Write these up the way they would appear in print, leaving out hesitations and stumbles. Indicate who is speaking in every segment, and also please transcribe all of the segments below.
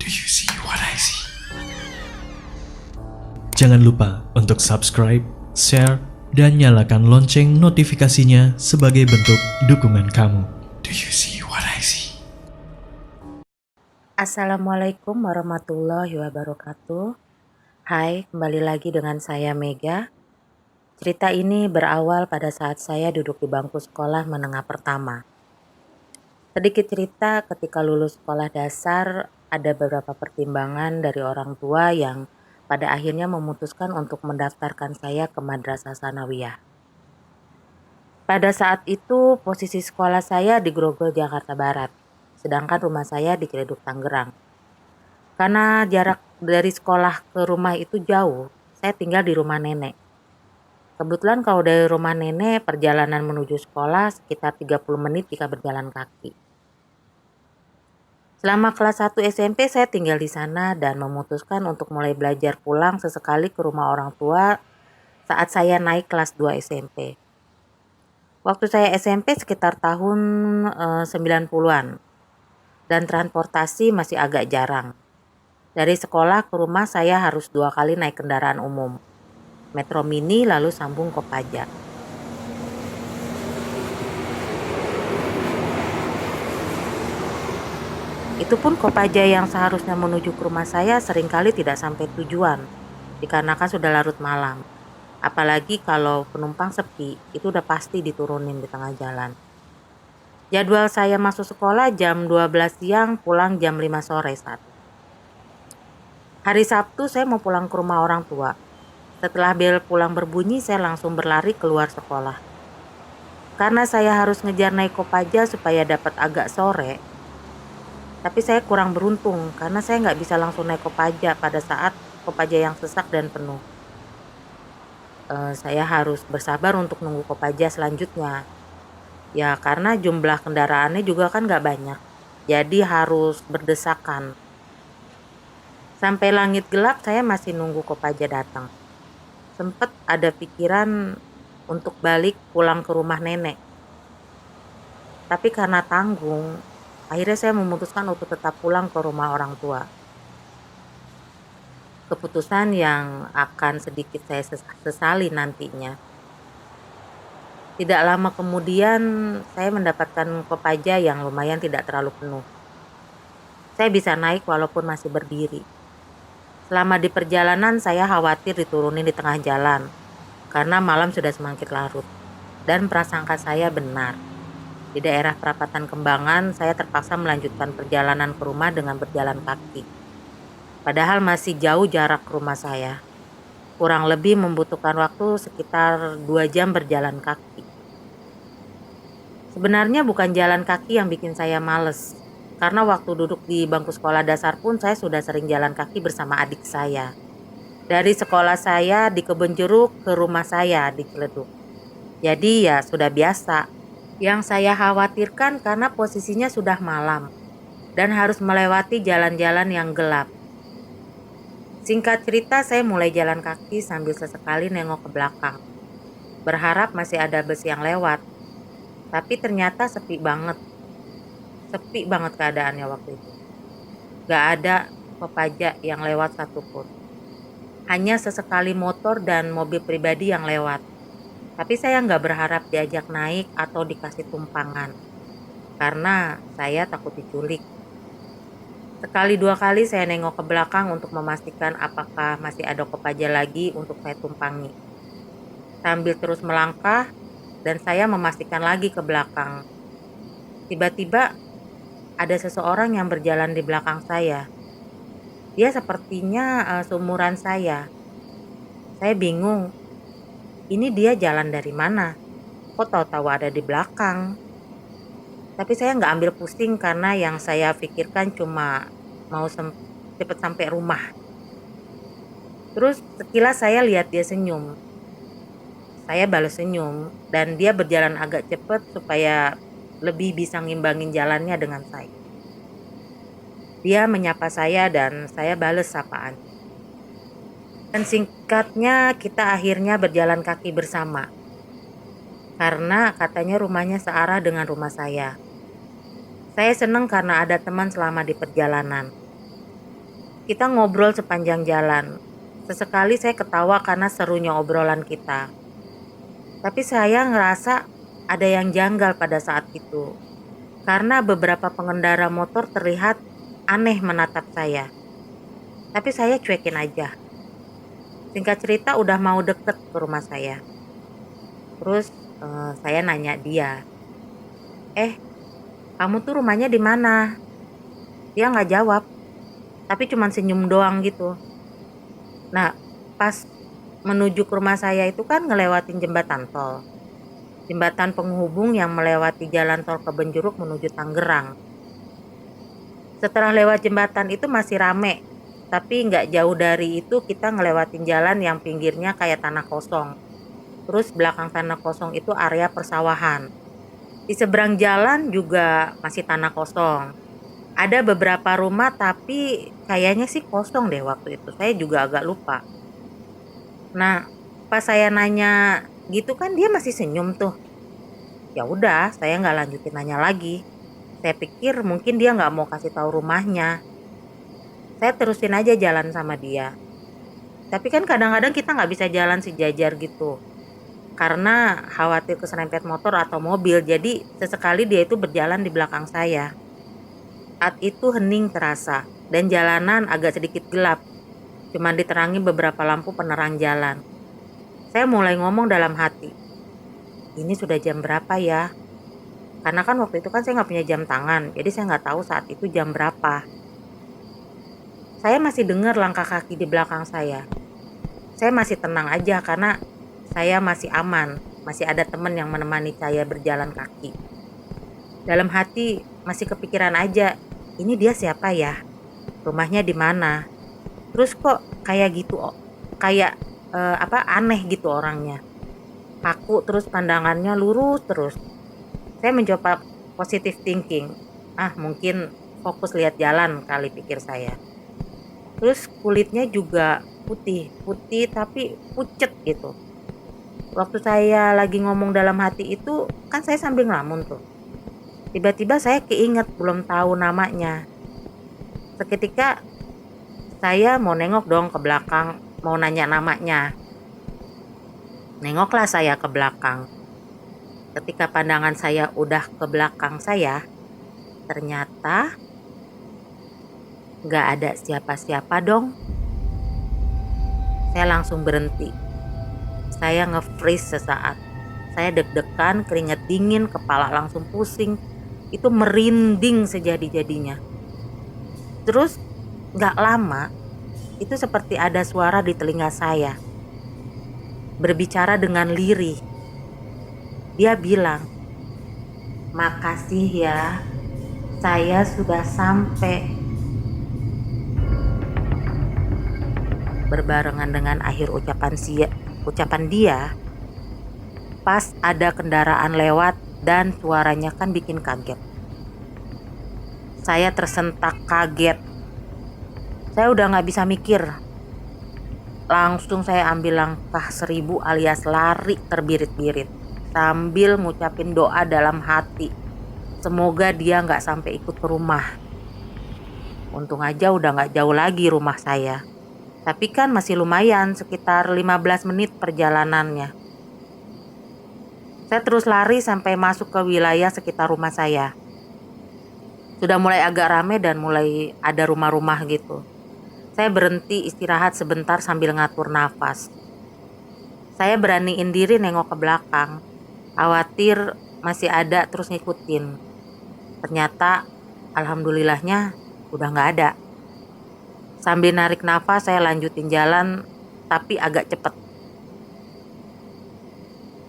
Speaker 1: Do you see what I see?
Speaker 2: Jangan lupa untuk subscribe, share, dan nyalakan lonceng notifikasinya sebagai bentuk dukungan kamu.
Speaker 1: Do you see what I see?
Speaker 3: Assalamualaikum warahmatullahi wabarakatuh. Hai, kembali lagi dengan saya Mega. Cerita ini berawal pada saat saya duduk di bangku sekolah menengah pertama. Sedikit cerita, ketika lulus sekolah dasar, ada beberapa pertimbangan dari orang tua yang pada akhirnya memutuskan untuk mendaftarkan saya ke Madrasah Tsanawiyah. Pada saat itu, posisi sekolah saya di Grogol, Jakarta Barat, sedangkan rumah saya di Ciledug, Tangerang. Karena jarak dari sekolah ke rumah itu jauh, saya tinggal di rumah nenek. Kebetulan kalau dari rumah nenek, perjalanan menuju sekolah sekitar 30 menit jika berjalan kaki. Selama kelas 1 SMP saya tinggal di sana dan memutuskan untuk mulai belajar pulang sesekali ke rumah orang tua saat saya naik kelas 2 SMP. Waktu saya SMP sekitar tahun 90-an dan transportasi masih agak jarang. Dari sekolah ke rumah saya harus 2 kali naik kendaraan umum, Metro Mini lalu sambung Kopaja. Itu pun Kopaja yang seharusnya menuju ke rumah saya seringkali tidak sampai tujuan, dikarenakan sudah larut malam. Apalagi kalau penumpang sepi, itu udah pasti diturunin di tengah jalan. Jadwal saya masuk sekolah jam 12 siang, pulang jam 5 sore saat itu. Hari Sabtu saya mau pulang ke rumah orang tua. Setelah bel pulang berbunyi, saya langsung berlari keluar sekolah. Karena saya harus ngejar naik Kopaja supaya dapat agak sore, tapi saya kurang beruntung karena saya nggak bisa langsung naik Kopaja pada saat Kopaja yang sesak dan penuh. Saya harus bersabar untuk nunggu Kopaja selanjutnya. Ya karena jumlah kendaraannya juga kan nggak banyak, jadi harus berdesakan. Sampai langit gelap saya masih nunggu Kopaja datang. Sempet ada pikiran untuk balik pulang ke rumah nenek. Tapi karena tanggung, akhirnya saya memutuskan untuk tetap pulang ke rumah orang tua. Keputusan yang akan sedikit saya sesali nantinya. Tidak lama kemudian saya mendapatkan Kopaja yang lumayan tidak terlalu penuh. Saya bisa naik walaupun masih berdiri. Selama di perjalanan saya khawatir diturunin di tengah jalan karena malam sudah semakin larut. Dan prasangka saya benar. Di daerah perapatan Kembangan saya terpaksa melanjutkan perjalanan ke rumah dengan berjalan kaki. Padahal masih jauh jarak ke rumah saya. Kurang lebih membutuhkan waktu sekitar 2 jam berjalan kaki. Sebenarnya bukan jalan kaki yang bikin saya males. Karena waktu duduk di bangku sekolah dasar pun saya sudah sering jalan kaki bersama adik saya. Dari sekolah saya di Kebonjeruk ke rumah saya di Ciledug. Jadi ya sudah biasa. Yang saya khawatirkan karena posisinya sudah malam dan harus melewati jalan-jalan yang gelap. Singkat cerita saya mulai jalan kaki sambil sesekali nengok ke belakang. Berharap masih ada bus yang lewat. Tapi ternyata sepi banget. Sepi banget keadaannya waktu itu. Gak ada Kopaja yang lewat satupun. Hanya sesekali motor dan mobil pribadi yang lewat. Tapi saya nggak berharap diajak naik atau dikasih tumpangan. Karena saya takut diculik. Sekali 2 kali saya nengok ke belakang untuk memastikan apakah masih ada Kopaja lagi untuk saya tumpangi. Sambil terus melangkah dan saya memastikan lagi ke belakang. Tiba-tiba ada seseorang yang berjalan di belakang saya. Dia sepertinya seumuran saya. Saya bingung. Ini dia jalan dari mana? Kok tahu-tahu ada di belakang? Tapi saya nggak ambil pusing karena yang saya pikirkan cuma mau cepat sampai rumah. Terus sekilas saya lihat dia senyum. Saya balas senyum dan dia berjalan agak cepat supaya lebih bisa ngimbangin jalannya dengan saya. Dia menyapa saya dan saya balas sapaan. Dan singkatnya kita akhirnya berjalan kaki bersama. Karena katanya rumahnya searah dengan rumah saya. Saya senang karena ada teman selama di perjalanan. Kita ngobrol sepanjang jalan. Sesekali saya ketawa karena serunya obrolan kita. Tapi saya ngerasa ada yang janggal pada saat itu. Karena beberapa pengendara motor terlihat aneh menatap saya. Tapi saya cuekin aja. Singkat cerita udah mau deket ke rumah saya. Terus saya nanya dia, kamu tuh rumahnya di mana? Dia nggak jawab, tapi cuman senyum doang gitu. Nah, pas menuju ke rumah saya itu kan ngelewatin jembatan tol. Jembatan penghubung yang melewati jalan tol Kebenjeruk menuju Tangerang. Setelah lewat jembatan itu masih rame, tapi nggak jauh dari itu kita ngelewatin jalan yang pinggirnya kayak tanah kosong. Terus belakang tanah kosong itu area persawahan. Di seberang jalan juga masih tanah kosong. Ada beberapa rumah tapi kayaknya sih kosong deh waktu itu. Saya juga agak lupa. Nah, pas saya nanya gitu kan dia masih senyum tuh. Ya udah, saya nggak lanjutin nanya lagi. Saya pikir mungkin dia nggak mau kasih tahu rumahnya. Saya terusin aja jalan sama dia. Tapi kan kadang-kadang kita nggak bisa jalan sejajar gitu. Karena khawatir keserempet motor atau mobil, jadi sesekali dia itu berjalan di belakang saya. Saat itu hening terasa dan jalanan agak sedikit gelap. Cuma diterangi beberapa lampu penerang jalan. Saya mulai ngomong dalam hati. Ini sudah jam berapa ya? Karena kan waktu itu kan saya nggak punya jam tangan, jadi saya nggak tahu saat itu jam berapa. Saya masih dengar langkah kaki di belakang saya. Saya masih tenang aja karena saya masih aman, masih ada teman yang menemani saya berjalan kaki. Dalam hati masih kepikiran aja, ini dia siapa ya? Rumahnya di mana? Terus kok kayak gitu, kayak aneh gitu orangnya. Kaku terus pandangannya lurus terus. Saya mencoba positive thinking. Mungkin fokus lihat jalan kali pikir saya. Terus kulitnya juga putih tapi pucet gitu. Waktu saya lagi ngomong dalam hati itu kan saya sambil ngelamun tuh. Tiba-tiba saya keinget belum tahu namanya. Seketika saya mau nengok dong ke belakang, mau nanya namanya. Nengoklah saya ke belakang. Ketika pandangan saya udah ke belakang saya, ternyata gak ada siapa-siapa dong. Saya langsung berhenti. Saya nge-freeze sesaat. Saya deg-degan, keringat dingin, kepala langsung pusing. Itu merinding sejadi-jadinya. Terus gak lama, itu seperti ada suara di telinga saya. Berbicara dengan lirih. Dia bilang, "Makasih ya, saya sudah sampai." Berbarengan dengan akhir ucapan dia, pas ada kendaraan lewat dan suaranya kan bikin kaget. Saya tersentak kaget. Saya udah gak bisa mikir. Langsung saya ambil langkah 1000 alias lari terbirit-birit. Sambil ngucapin doa dalam hati. Semoga dia gak sampai ikut ke rumah. Untung aja udah gak jauh lagi rumah saya. Tapi kan masih lumayan, sekitar 15 menit perjalanannya. Saya terus lari sampai masuk ke wilayah sekitar rumah saya. Sudah mulai agak rame dan mulai ada rumah-rumah gitu. Saya berhenti istirahat sebentar sambil ngatur nafas. Saya beraniin diri nengok ke belakang. Khawatir masih ada terus ngikutin. Ternyata alhamdulillahnya udah gak ada. Sambil narik nafas saya lanjutin jalan tapi agak cepet.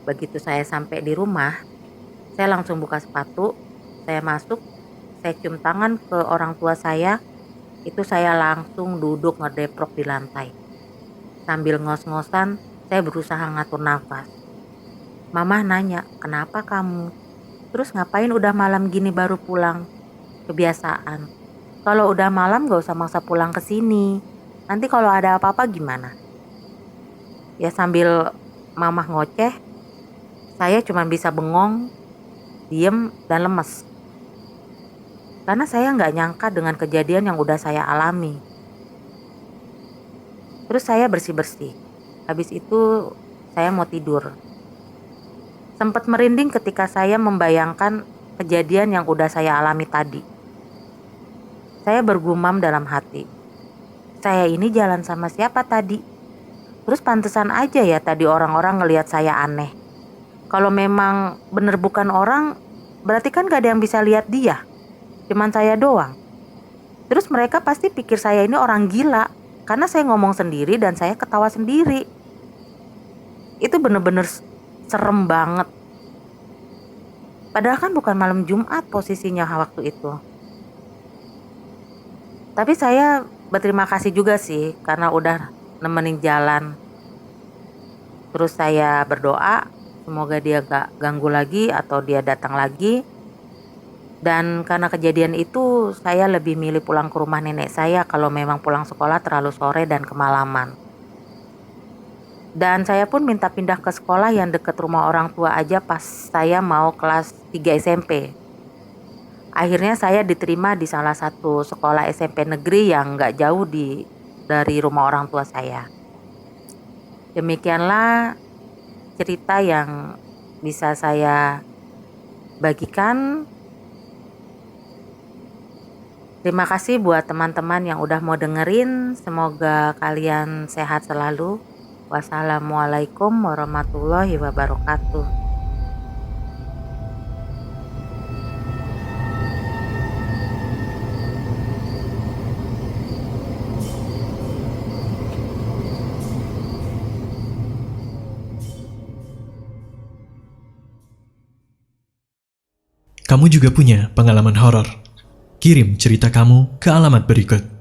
Speaker 3: Begitu saya sampai di rumah, saya langsung buka sepatu, saya masuk, saya cium tangan ke orang tua saya, itu saya langsung duduk ngedeprok di lantai. Sambil ngos-ngosan, saya berusaha ngatur nafas. Mama nanya, "Kenapa kamu? Terus ngapain udah malam gini baru pulang?" Kebiasaan. Kalau udah malam gak usah maksa pulang ke sini. Nanti kalau ada apa-apa gimana? Ya sambil mamah ngoceh, saya cuma bisa bengong, diem dan lemes. Karena saya gak nyangka dengan kejadian yang udah saya alami. Terus saya bersih-bersih. Habis itu saya mau tidur. Sempat merinding ketika saya membayangkan kejadian yang udah saya alami tadi. Saya bergumam dalam hati. Saya ini jalan sama siapa tadi? Terus pantesan aja ya tadi orang-orang ngelihat saya aneh. Kalau memang bener bukan orang, berarti kan gak ada yang bisa lihat dia. Cuman saya doang. Terus mereka pasti pikir saya ini orang gila. Karena saya ngomong sendiri dan saya ketawa sendiri. Itu bener-bener serem banget. Padahal kan bukan malam Jumat posisinya waktu itu. Tapi saya berterima kasih juga sih karena udah nemenin jalan. Terus saya berdoa semoga dia gak ganggu lagi atau dia datang lagi. Dan karena kejadian itu saya lebih milih pulang ke rumah nenek saya kalau memang pulang sekolah terlalu sore dan kemalaman. Dan saya pun minta pindah ke sekolah yang dekat rumah orang tua aja pas saya mau kelas 3 SMP. Akhirnya saya diterima di salah satu sekolah SMP negeri yang gak jauh dari rumah orang tua saya. Demikianlah cerita yang bisa saya bagikan. Terima kasih buat teman-teman yang udah mau dengerin. Semoga kalian sehat selalu. Wassalamualaikum warahmatullahi wabarakatuh.
Speaker 2: Kamu juga punya pengalaman horor? Kirim cerita kamu ke alamat berikut.